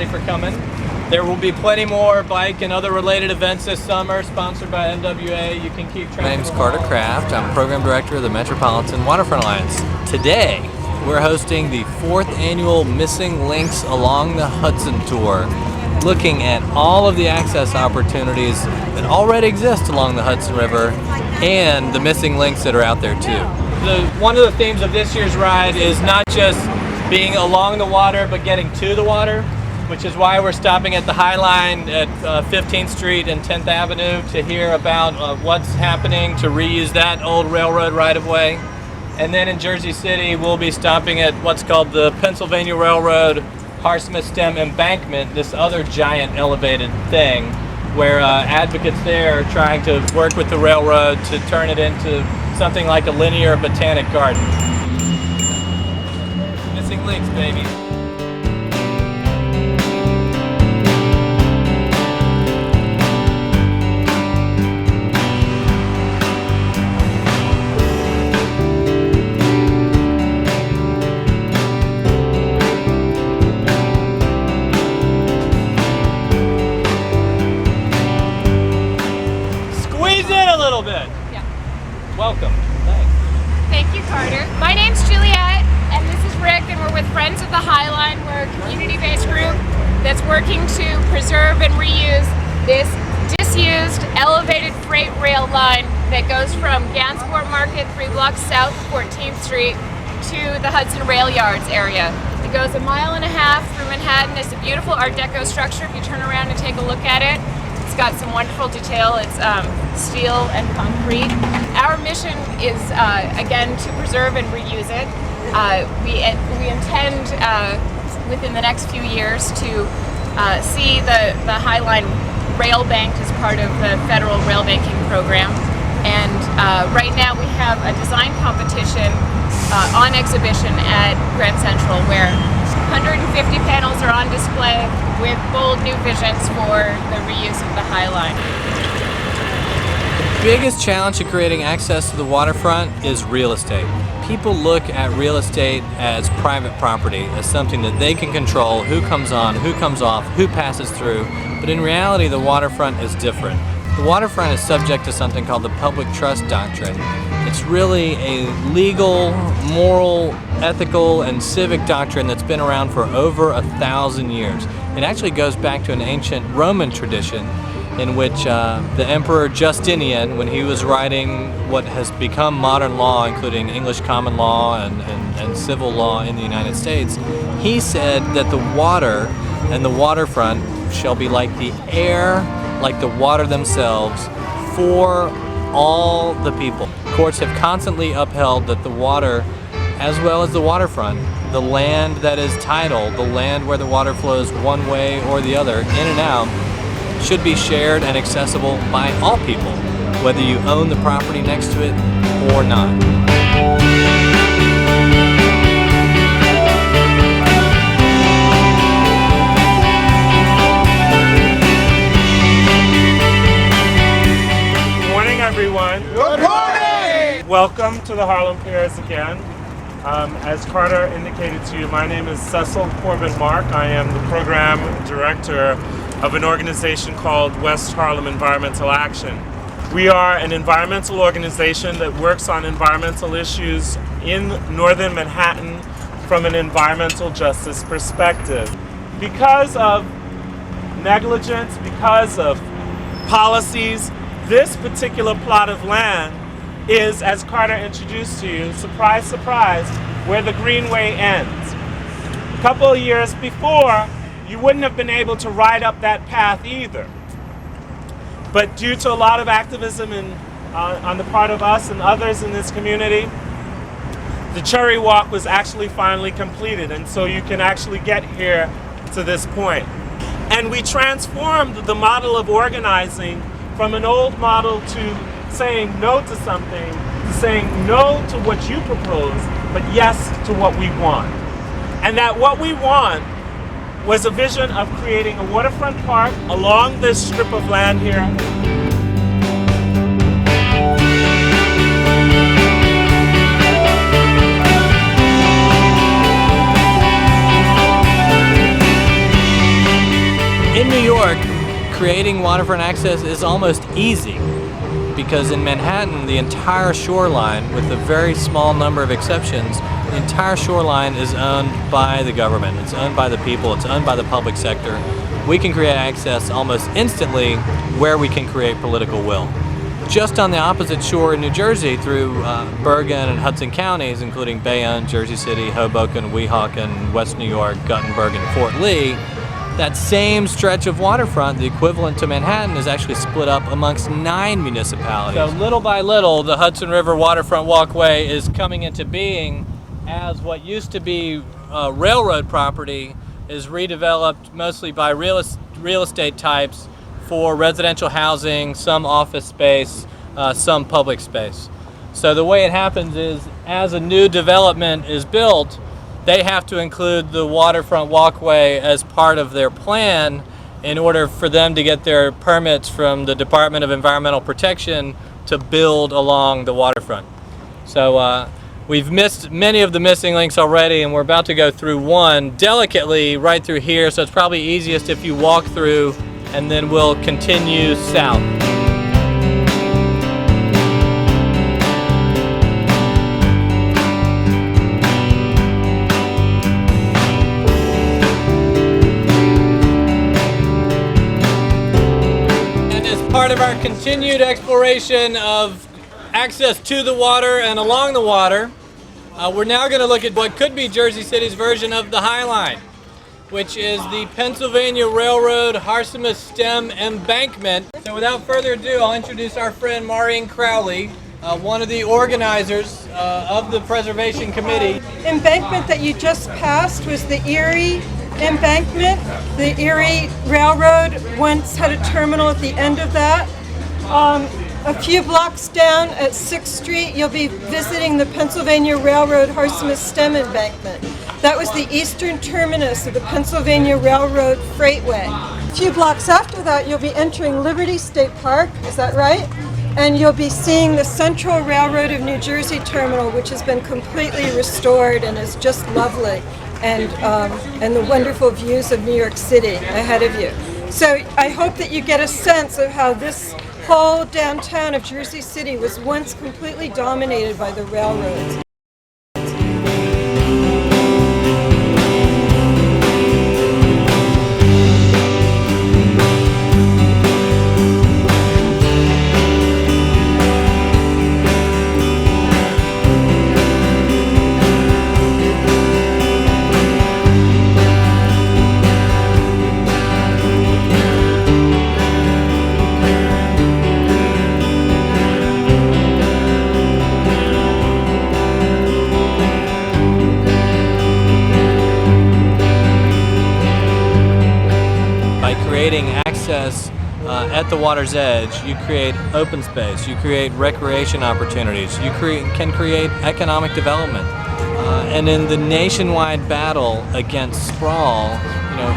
everybody for coming. There will be plenty more bike and other related events this summer, sponsored by NWA. You can keep track. My name is Carter Kraft. I'm Program Director of the Metropolitan Waterfront Alliance. Today, we're hosting the 4th annual Missing Links Along the Hudson Tour, looking at all of the access opportunities that already exist along the Hudson River and the missing links that are out there too. One of the themes of this year's ride is not just being along the water, but getting to the water, which is why we're stopping at the High Line at 15th Street and 10th Avenue to hear about what's happening to reuse that old railroad right-of-way. And then in Jersey City, we'll be stopping at what's called the Pennsylvania Railroad Harsmith Stem Embankment, this other giant elevated thing, where advocates there are trying to work with the railroad to turn it into something like a linear botanic garden. Missing links, baby. Welcome. Thanks. Thank you, Carter. My name's Juliet, and this is Rick, and we're with Friends of the High Line. We're a community-based group that's working to preserve and reuse this disused elevated freight rail line that goes from Gansport Market 3 blocks south of 14th Street to the Hudson Rail Yards area. It goes a mile and a half through Manhattan. It's a beautiful Art Deco structure if you turn around and take a look at it. It's got some wonderful detail. It's steel and concrete. Our mission is, again, to preserve and reuse it. We intend, within the next few years, to see the High Line rail banked as part of the federal rail banking program. And right now we have a design competition on exhibition at Grand Central where 150 panels are on display with bold new visions for the reuse of the High Line. The biggest challenge to creating access to the waterfront is real estate. People look at real estate as private property, as something that they can control, who comes on, who comes off, who passes through, but in reality the waterfront is different. The waterfront is subject to something called the public trust doctrine. It's really a legal, moral, ethical, and civic doctrine that's been around for over 1,000 years. It actually goes back to an ancient Roman tradition in which the Emperor Justinian, when he was writing what has become modern law, including English common law and civil law in the United States, he said that the water and the waterfront shall be like the air, like the water themselves, for all the people. Courts have constantly upheld that the water, as well as the waterfront, the land that is tidal, the land where the water flows one way or the other, in and out, should be shared and accessible by all people, whether you own the property next to it or not. Good morning, everyone. Good morning! Welcome to the Harlem Piers again. As Carter indicated to you, my name is Cecil Corbin Mark. I am the program director of an organization called West Harlem Environmental Action. We are an environmental organization that works on environmental issues in northern Manhattan from an environmental justice perspective. Because of negligence, because of policies, this particular plot of land is, as Carter introduced to you, surprise, surprise, where the Greenway ends. A couple of years before, you wouldn't have been able to ride up that path either. But due to a lot of activism on the part of us and others in this community, the Cherry Walk was actually finally completed, and so you can actually get here to this point. And we transformed the model of organizing from an old model to saying no to something, to saying no to what you propose, but yes to what we want. And that what we want was a vision of creating a waterfront park along this strip of land here. creating waterfront access is almost easy, because in Manhattan, the entire shoreline, with a very small number of exceptions, the entire shoreline is owned by the government. It's owned by the people. It's owned by the public sector. We can create access almost instantly where we can create political will. Just on the opposite shore in New Jersey, through Bergen and Hudson counties, including Bayonne, Jersey City, Hoboken, Weehawken, West New York, Guttenberg, and Fort Lee, that same stretch of waterfront, the equivalent to Manhattan, is actually split up amongst 9 municipalities. So little by little, the Hudson River Waterfront Walkway is coming into being as what used to be railroad property is redeveloped mostly by real estate types for residential housing, some office space, some public space. So the way it happens is, as a new development is built, they have to include the waterfront walkway as part of their plan in order for them to get their permits from the Department of Environmental Protection to build along the waterfront. So we've missed many of the missing links already, and we're about to go through one delicately right through here, so it's probably easiest if you walk through, and then we'll continue south. Part of our continued exploration of access to the water and along the water, we're now going to look at what could be Jersey City's version of the High Line, which is the Pennsylvania Railroad Harsimus Stem Embankment. So without further ado, I'll introduce our friend Maureen Crowley, one of the organizers of the Preservation Committee. Embankment that you just passed was the Erie Embankment. The Erie Railroad once had a terminal at the end of that. A few blocks down at 6th Street, you'll be visiting the Pennsylvania Railroad Harsimus Stem Embankment. That was the eastern terminus of the Pennsylvania Railroad Freightway. A few blocks after that, you'll be entering Liberty State Park, is that right? And you'll be seeing the Central Railroad of New Jersey terminal, which has been completely restored and is just lovely. And the wonderful views of New York City ahead of you. So I hope that you get a sense of how this whole downtown of Jersey City was once completely dominated by the railroads. Creating access at the water's edge, you create open space, you create recreation opportunities, you can create economic development. And in the nationwide battle against sprawl,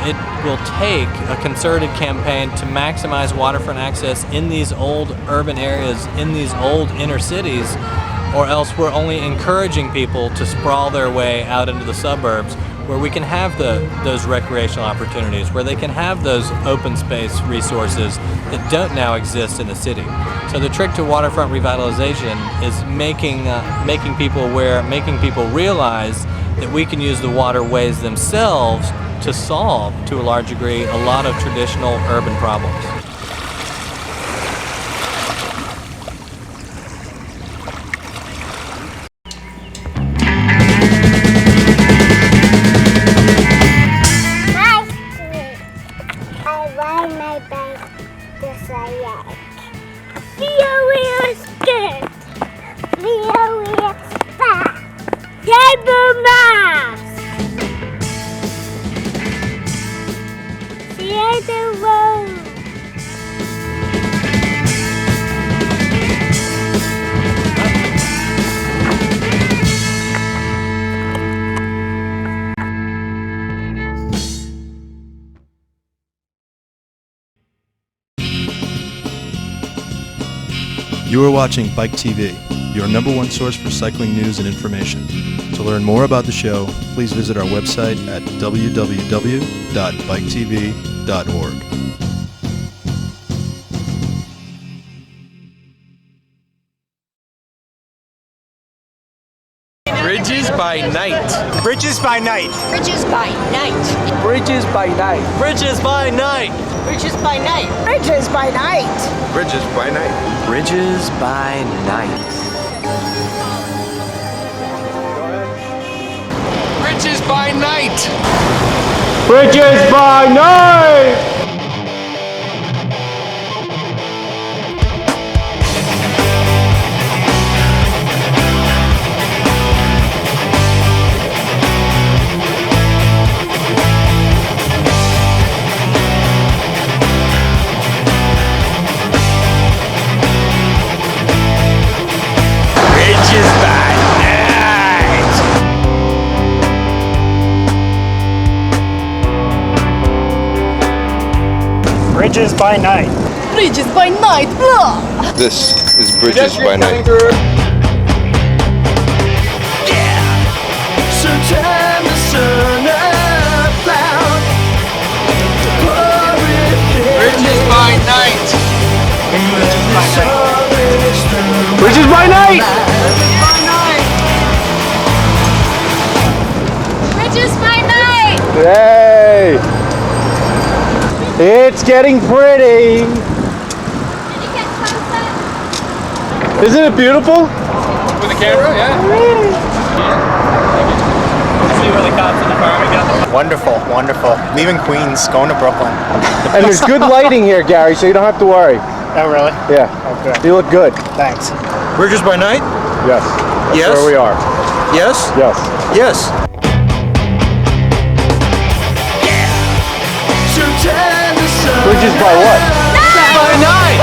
it will take a concerted campaign to maximize waterfront access in these old urban areas, in these old inner cities, or else we're only encouraging people to sprawl their way out into the suburbs, where we can have those recreational opportunities, where they can have those open space resources that don't now exist in the city. So the trick to waterfront revitalization is making people aware, making people realize that we can use the waterways themselves to solve, to a large degree, a lot of traditional urban problems. You are watching bikeTV, your #1 source for cycling news and information. To learn more about the show, please visit our website at www.biketv.org. Bridges by night. Bridges by night. Bridges by night. Bridges by night. Bridges by night. Bridges by night. Bridges by night. Bridges by night. Bridges by night. Bridges by night. Bridges by night! Bridges by night. Bridges by night. Blah. This is Bridges by night. Bridges by night. Bridges by night! Bridges by night! Hey! It's getting pretty! Did you get sunset? Isn't it beautiful? With the camera, yeah. See where the cops in the car we got them. Wonderful, wonderful. Leaving Queens, going to Brooklyn. And there's good lighting here, Gary, so you don't have to worry. Oh, really? Yeah. Okay. You look good. Thanks. Bridges by night? Yes. That's Yes. where we are. Yes? Yes. Yes. Bridges by what? By night.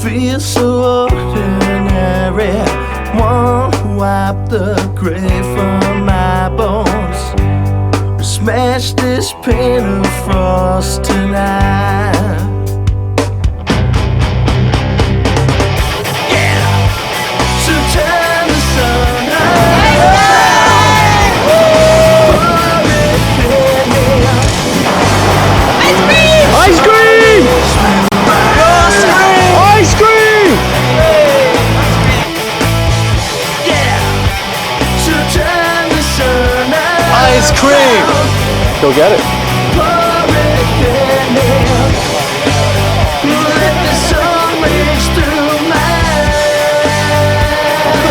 Feel so ordinary. Won't wipe the gray from my bones. Smash this pane of frost tonight. Yeah. So turn the sun Ice cream! Ice cream! Ice cream. Go get it.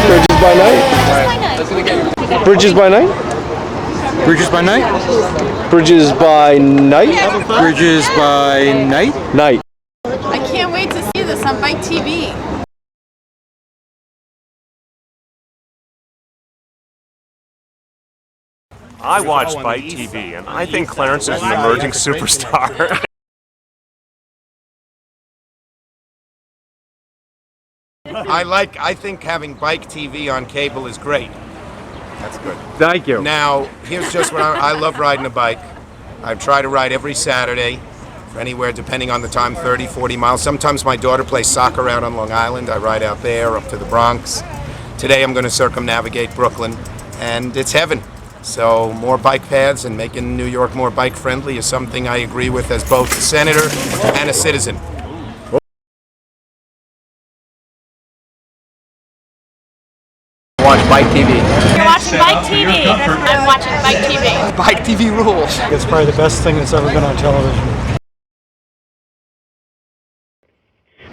Bridges by night? Bridges by night? Bridges by night? Bridges by night? Bridges by night? Night. I can't wait to see this on bikeTV. I watch bikeTV, and I think Clarence is an emerging superstar. I think having bikeTV on cable is great. That's good. Thank you. Now, here's just what I love riding a bike. I try to ride every Saturday, anywhere depending on the time, 30, 40 miles. Sometimes my daughter plays soccer out on Long Island. I ride out there, up to the Bronx. Today I'm going to circumnavigate Brooklyn, and it's heaven. So more bike paths and making New York more bike friendly is something I agree with as both a senator and a citizen. Watch bikeTV. You're watching bikeTV. I'm watching bikeTV. bikeTV rules. It's probably the best thing that's ever been on television.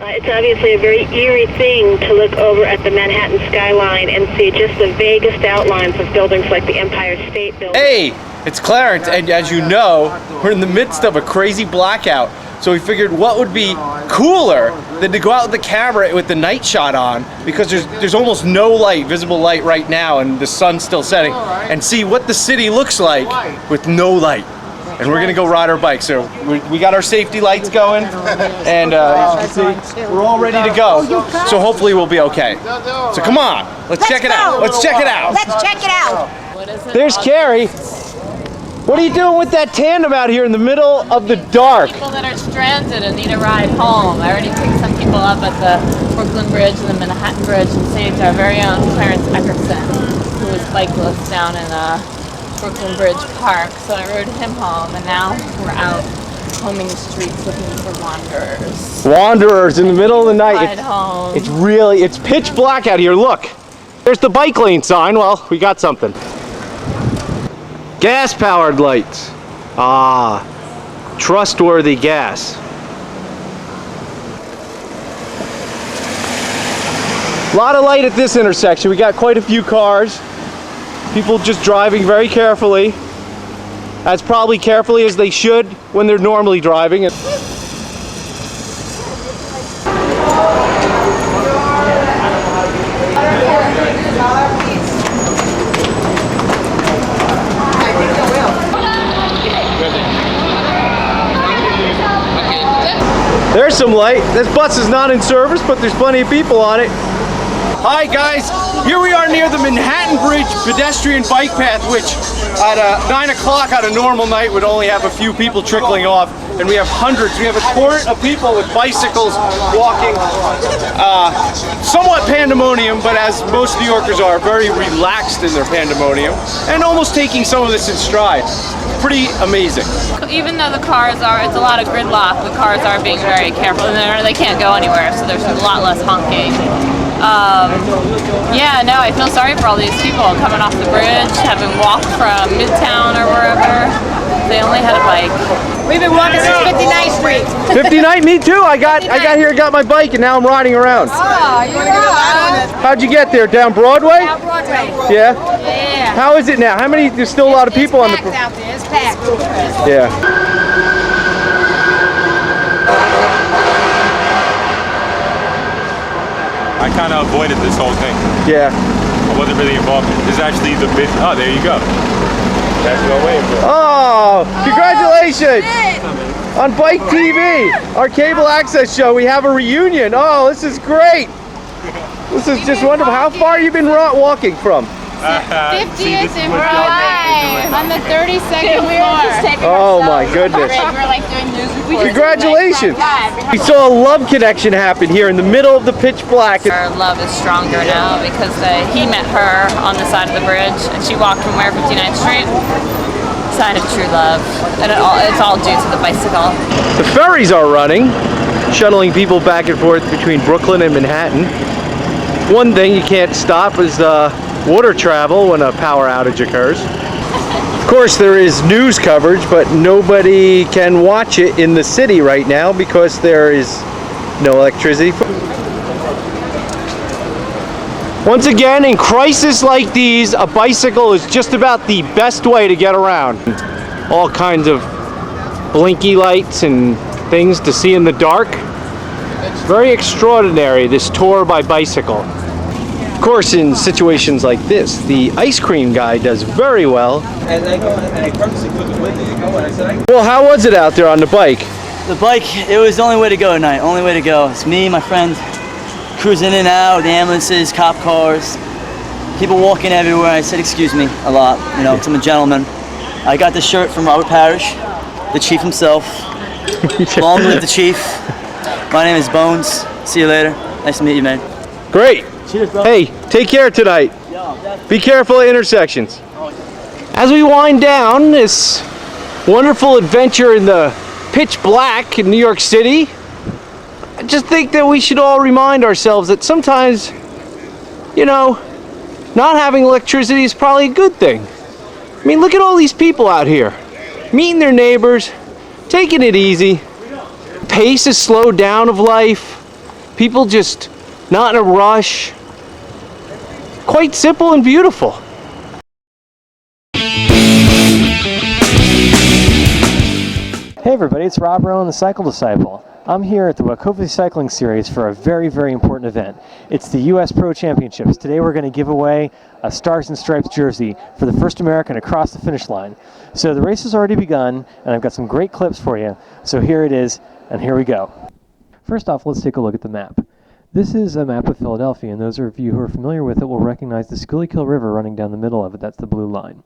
It's obviously a very eerie thing to look over at the Manhattan skyline and see just the vaguest outlines of buildings like the Empire State Building. Hey, it's Clarence, and as you know, we're in the midst of a crazy blackout. So we figured what would be cooler than to go out with the camera with the night shot on, because there's almost no light, visible light right now, and the sun's still setting, and see what the city looks like with no light. And we're gonna go ride our bike. So we got our safety lights going, and as you can see, we're all ready to go. So hopefully we'll be okay. So come on, let's check it out. Let's check it out. Let's check it out. There's Carrie. What are you doing with that tandem out here in the middle of the dark? People that are stranded and need a ride home. I already picked some people up at the Brooklyn Bridge and the Manhattan Bridge and saved our very own Clarence Eckerson, who was bikeless down in Brooklyn Bridge Park. So I rode him home, and now we're out combing the streets looking for wanderers. Wanderers in the middle of the night. Ride home. It's pitch black out here. Look, there's the bike lane sign. Well, we got something. Gas-powered lights. Ah, trustworthy gas. A lot of light at this intersection. We got quite a few cars. People just driving very carefully. As probably carefully as they should when they're normally driving. There's some light. This bus is not in service, but there's plenty of people on it. Hi guys, here we are near the Manhattan Bridge pedestrian bike path, which at 9 o'clock on a normal night would only have a few people trickling off, and we have hundreds. We have a torrent of people with bicycles walking. Somewhat pandemonium, but as most New Yorkers are, very relaxed in their pandemonium, and almost taking some of this in stride. Pretty amazing. Even though the cars are, it's a lot of gridlock, the cars are being very careful, and they can't go anywhere, so there's a lot less honking. Yeah, no, I feel sorry for all these people coming off the bridge, having walked from Midtown or wherever. They only had a bike. We've been walking since 59th Street. 59th, me too. I got here, got my bike, and now I'm riding around. Oh, you're right. How'd you get there? Down Broadway? Down Broadway. Yeah. Yeah. How is it now? How many? There's still a lot of people on the. It's packed out there. It's packed. Yeah. I kind of avoided this whole thing. Yeah. I wasn't really involved in it. This is actually the bit. Oh, there you go. That's what I'm waiting for. Oh, congratulations! On bikeTV, our cable access show, we have a reunion. Oh, this is great. This is just wonderful. How far have you been walking from? 50th and Broadway on the 32nd floor. Oh my goodness. We're like doing news reports. Congratulations. We saw a love connection happen here in the middle of the pitch black. Our love is stronger now because he met her on the side of the bridge and she walked from where, 59th Street? Sign of true love. And it's all due to the bicycle. The ferries are running, shuttling people back and forth between Brooklyn and Manhattan. One thing you can't stop is water travel when a power outage occurs. Of course, there is news coverage, but nobody can watch it in the city right now because there is no electricity. Once again, in crises like these, a bicycle is just about the best way to get around. All kinds of blinky lights and things to see in the dark. It's very extraordinary, this tour by bicycle. Of course, in situations like this, the ice cream guy does very well. Well, how was it out there on the bike? The bike, it was the only way to go tonight. Only way to go. It's me, my friend, cruising in and out, the ambulances, cop cars, people walking everywhere. I said, excuse me, a lot. You know, I'm a gentleman. I got this shirt from Robert Parrish, the chief himself. Long live the chief. My name is Bones. See you later. Nice to meet you, man. Great. Cheers, bro. Hey, take care tonight. Be careful at intersections. As we wind down this wonderful adventure in the pitch black in New York City, I just think that we should all remind ourselves that sometimes, you know, not having electricity is probably a good thing. I mean, look at all these people out here, meeting their neighbors, taking it easy. Pace is slowed down of life. People just not in a rush. Quite simple and beautiful. Hey everybody, it's Rob Rowan, the Cycle Disciple. I'm here at the Wachovia Cycling Series for a very, very important event. It's the U.S. Pro Championships. Today we're going to give away a Stars and Stripes jersey for the first American across the finish line. So the race has already begun, and I've got some great clips for you. So here it is, and here we go. First off, let's take a look at the map. This is a map of Philadelphia, and those of you who are familiar with it will recognize the Schuylkill River running down the middle of it. That's the blue line.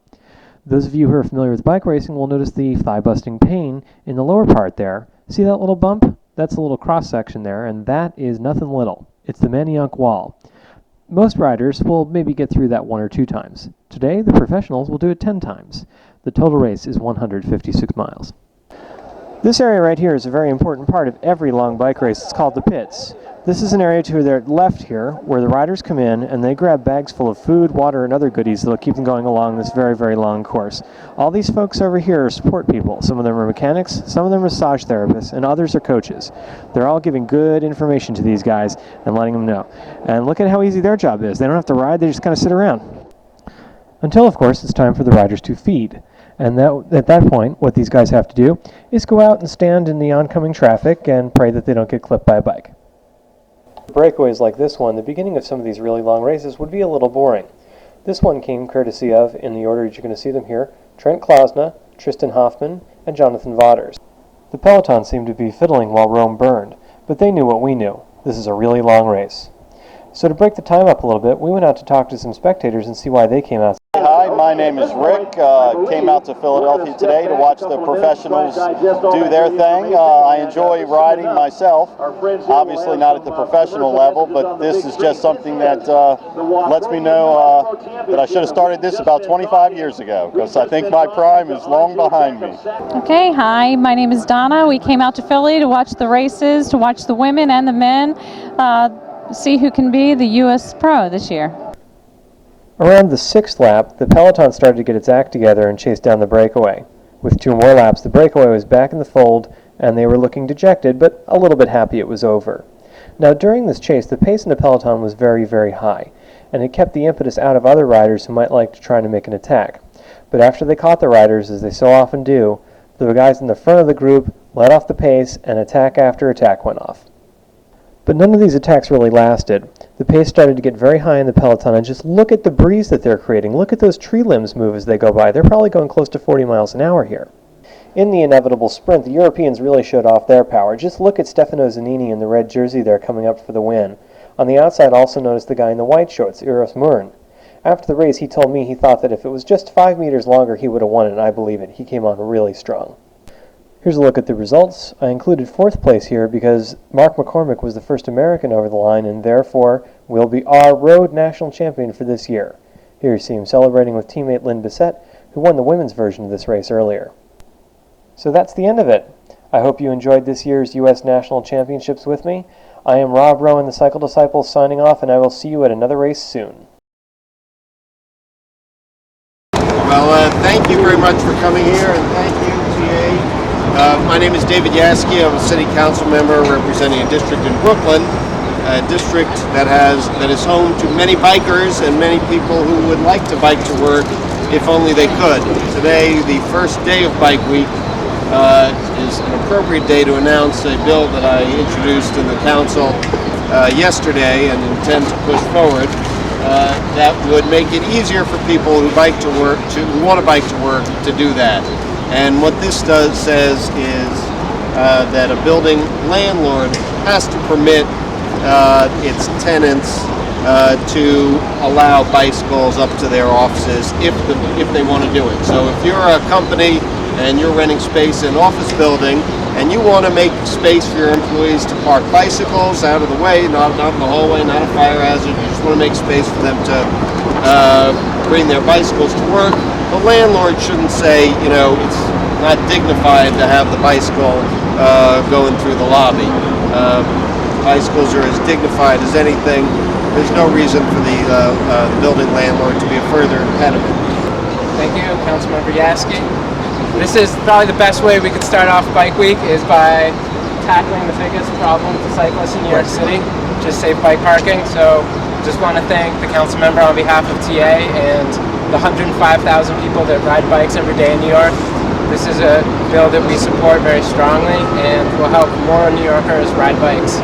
Those of you who are familiar with bike racing will notice the thigh-busting pain in the lower part there. See that little bump? That's a little cross-section there, and that is nothing little. It's the Manayunk Wall. Most riders will maybe get through that 1 or 2 times. Today, the professionals will do it 10 times. The total race is 156 miles. This area right here is a very important part of every long bike race. It's called the pits. This is an area to their left here where the riders come in and they grab bags full of food, water, and other goodies that'll keep them going along this very, very long course. All these folks over here are support people. Some of them are mechanics, some of them are massage therapists, and others are coaches. They're all giving good information to these guys and letting them know. And look at how easy their job is. They don't have to ride, they just kind of sit around. Until, of course, it's time for the riders to feed. And at that point, what these guys have to do is go out and stand in the oncoming traffic and pray that they don't get clipped by a bike. Breakaways like this one, the beginning of some of these really long races would be a little boring. This one came courtesy of, in the order that you're going to see them here, Trent Klausna, Tristan Hoffman, and Jonathan Vaughters. The peloton seemed to be fiddling while Rome burned, but they knew what we knew. This is a really long race. So to break the time up a little bit, we went out to talk to some spectators and see why they came out. Hi, my name is Rick. Came out to Philadelphia today to watch the professionals do their thing. I enjoy riding myself, obviously not at the professional level, but this is just something that lets me know that I should have started this about 25 years ago, because I think my prime is long behind me. Okay, hi, my name is Donna. We came out to Philly to watch the races, to watch the women and the men, see who can be the U.S. Pro this year. Around the 6th lap, the peloton started to get its act together and chase down the breakaway. With 2 more laps, the breakaway was back in the fold, and they were looking dejected, but a little bit happy it was over. Now, during this chase, the pace in the peloton was very, very high, and it kept the impetus out of other riders who might like to try to make an attack. But after they caught the riders, as they so often do, the guys in the front of the group let off the pace, and attack after attack went off. But none of these attacks really lasted. The pace started to get very high in the peloton, and just look at the breeze that they're creating. Look at those tree limbs move as they go by. They're probably going close to 40 miles an hour here. In the inevitable sprint, the Europeans really showed off their power. Just look at Stefano Zanini in the red jersey there coming up for the win. On the outside, also notice the guy in the white shorts, Eros Murin. After the race, he told me he thought that if it was just 5 meters longer, he would have won it, and I believe it. He came on really strong. Here's a look at the results. I included 4th place here because Mark McCormick was the first American over the line and therefore will be our road national champion for this year. Here you see him celebrating with teammate Lynn Bissett, who won the women's version of this race earlier. So that's the end of it. I hope you enjoyed this year's U.S. National Championships with me. I am Rob Rowan, the Cycle Disciple, signing off, and I will see you at another race soon. Well, thank you very much for coming here, and thank you, TA. My name is David Yassky. I'm a city council member representing a district in Brooklyn, a district that is home to many bikers and many people who would like to bike to work if only they could. Today, the first day of Bike Week, is an appropriate day to announce a bill that I introduced in the council yesterday and intend to push forward that would make it easier for people who want to bike to work to do that. And what this says is that a building landlord has to permit its tenants to allow bicycles up to their offices if they want to do it. So if you're a company and you're renting space in an office building and you want to make space for your employees to park bicycles out of the way, not in the hallway, not a fire hazard, you just want to make space for them to bring their bicycles to work, the landlord shouldn't say, it's not dignified to have the bicycle going through the lobby. Bicycles are as dignified as anything. There's no reason for the building landlord to be a further impediment. Thank you, Councilmember Yassky. This is probably the best way we could start off Bike Week is by tackling the biggest problem to cyclists in New York City, just safe bike parking. So just want to thank the council member on behalf of TA and the 105,000 people that ride bikes every day in New York. This is a bill that we support very strongly and will help more New Yorkers ride bikes.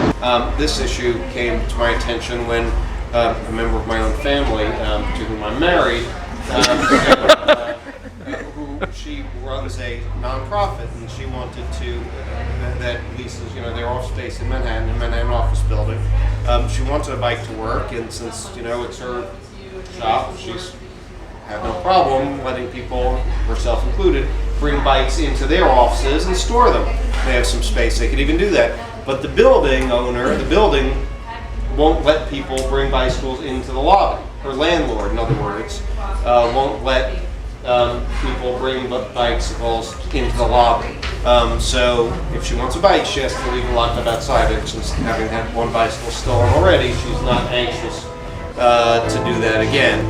This issue came to my attention when a member of my own family, to whom I'm married, she runs a nonprofit, and she wanted to that leases, their office space in Manhattan office building. She wanted a bike to work, and since it's her shop, she's had no problem letting people, herself included, bring bikes into their offices and store them. They have some space; they could even do that. But the building owner, the building, won't let people bring bicycles into the lobby. Her landlord, in other words, won't let people bring bicycles into the lobby. So if she wants a bike, she has to leave it locked up outside. And since having had one bicycle stolen already, she's not anxious to do that again.